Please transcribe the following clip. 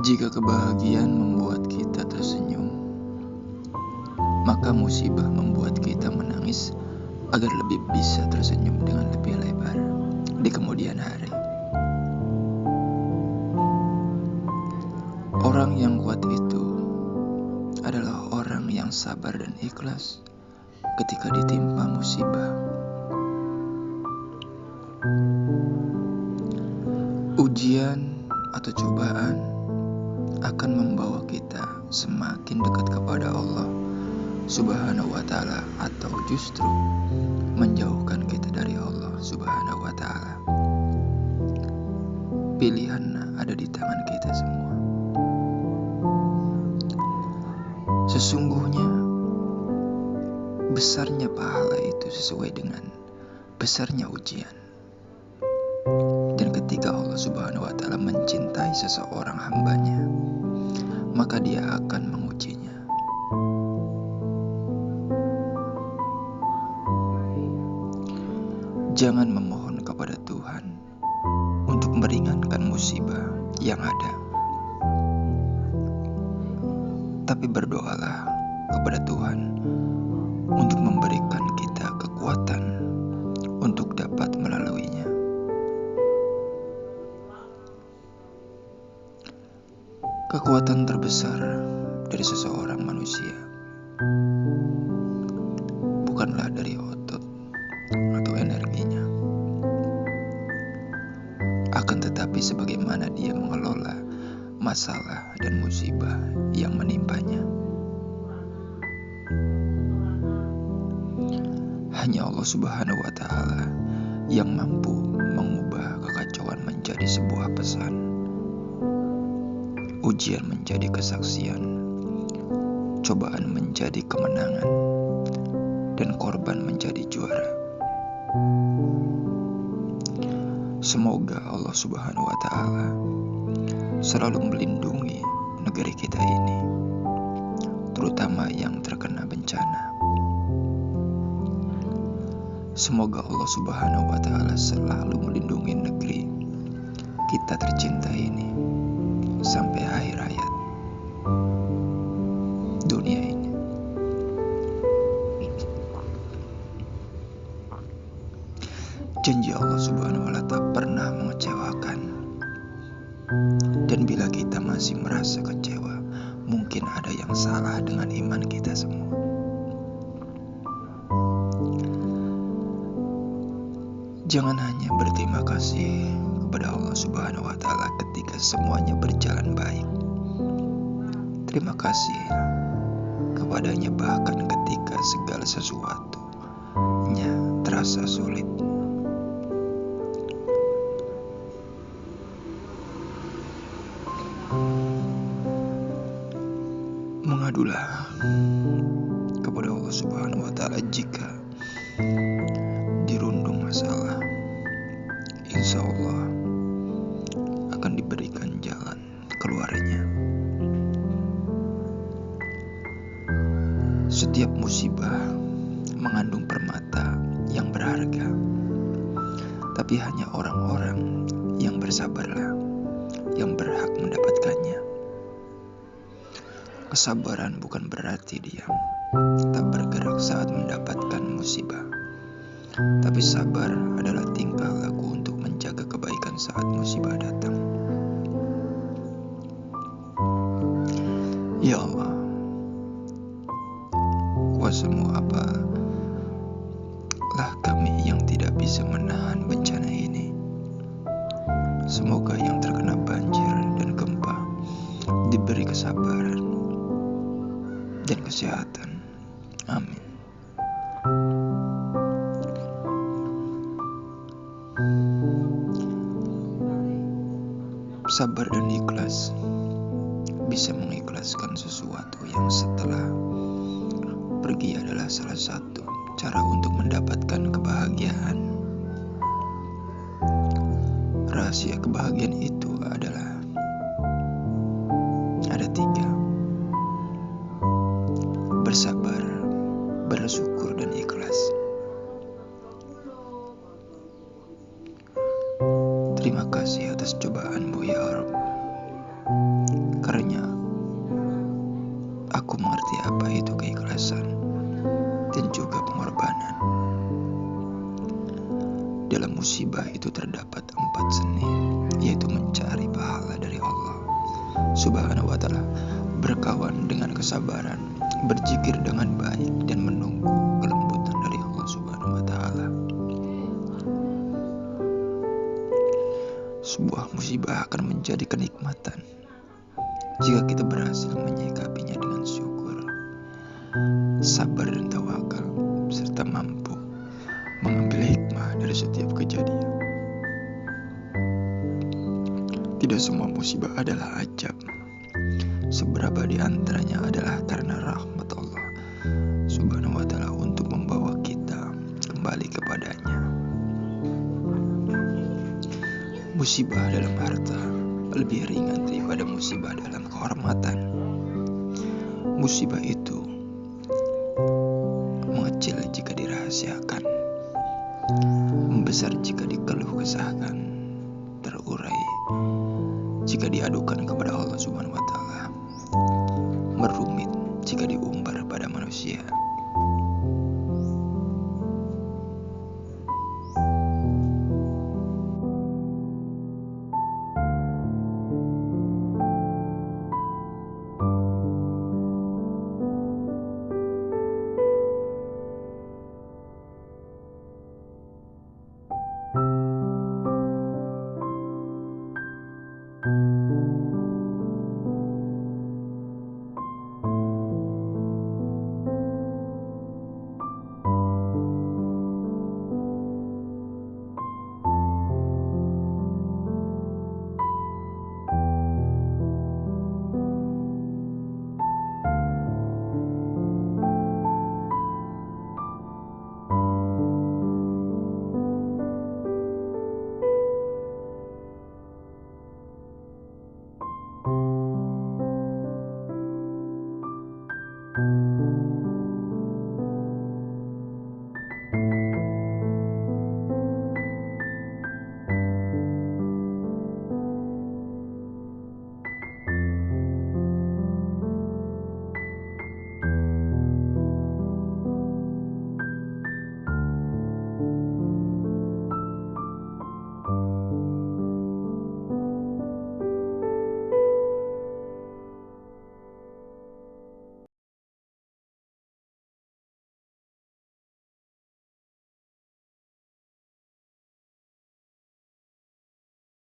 Jika kebahagiaan membuat kita tersenyum, maka musibah membuat kita menangis agar lebih bisa tersenyum dengan lebih lebar di kemudian hari. Orang yang kuat itu adalah orang yang sabar dan ikhlas ketika ditimpa musibah. Ujian atau cobaan akan membawa kita semakin dekat kepada Allah Subhanahu wa Ta'ala, atau justru menjauhkan kita dari Allah Subhanahu wa Ta'ala. Pilihan ada di tangan kita semua. Sesungguhnya besarnya pahala itu sesuai dengan besarnya ujian. Dan ketika Allah Subhanahu wa Ta'ala mencintai seseorang hambanya, maka Dia akan mengujinya. Jangan memohon kepada Tuhan untuk meringankan musibah yang ada, tapi berdoalah kepada Tuhan untuk memberikan kita kekuatan untuk dapat melaluinya. Kekuatan terbesar dari seseorang manusia bukanlah dari otot atau energinya, akan tetapi sebagaimana dia mengelola masalah dan musibah yang menimpanya. Hanya Allah Subhanahu wa Ta'ala yang mampu mengubah kekacauan menjadi sebuah pesan, ujian menjadi kesaksian, cobaan menjadi kemenangan, dan korban menjadi juara. Semoga Allah Subhanahu wa Ta'ala selalu melindungi negeri kita ini, terutama yang terkena bencana. Semoga Allah Subhanahu wa Ta'ala selalu melindungi negeri kita tercinta ini sampai akhir hayat dunia ini. Janji Allah Subhanahu wa Ta'ala tak pernah mengecewakan. Dan bila kita masih merasa kecewa, mungkin ada yang salah dengan iman kita semua. Jangan hanya berterima kasih kepada Allah Subhanahu wa Ta'ala ketika semuanya berjalan baik. Terima kasih kepadanya bahkan ketika segala sesuatunya terasa sulit. Mengadulah kepada Allah Subhanahu wa Ta'ala jika dirundung masalah. Insya Allah akan diberikan jalan keluarnya. Setiap musibah mengandung permata yang berharga, tapi hanya orang-orang yang bersabarlah yang berhak mendapatkannya. Kesabaran bukan berarti diam, tak bergerak saat mendapatkan musibah. Tapi sabar adalah tingkah laku untuk menjaga kebaikan saat musibah datang. Ya Allah, kuasamu apalah kami yang tidak bisa menahan bencana ini. Semoga yang terkena banjir dan gempa diberi kesabaran dan kesehatan. Amin. Sabar dan ikhlas bisa mengikhlaskan sesuatu yang setelah pergi adalah salah satu cara untuk mendapatkan kebahagiaan. Rahasia kebahagiaan itu adalah ada 3: bersabar, dengan ikhlas. Terima kasih atas cobaanmu ya Rabb, karena aku mengerti apa itu keikhlasan dan juga pengorbanan. Dalam musibah itu terdapat 4 seni, yaitu mencari pahala dari Allah Subhanahu wa Ta'ala, berkawan dengan kesabaran, berzikir dengan baik, dan menunggu kelembutan dari Allah Subhanahu wa Ta'ala. Sebuah musibah akan menjadi kenikmatan jika kita berhasil menyikapinya dengan syukur, sabar dan tawakal, serta mampu mengambil hikmah dari setiap kejadian. Tidak semua musibah adalah ajab. Seberapa di antaranya adalah karena rahmat Allah Subhanahu wa Ta'ala untuk membawa kita kembali kepadanya. Musibah dalam harta lebih ringan daripada musibah dalam kehormatan. Musibah itu mengecil jika dirahasiakan, membesar jika dikeluh kesahkan, terurai jika diadukan kepada Allah Subhanahu wa Ta'ala, merumit jika diumbar pada manusia.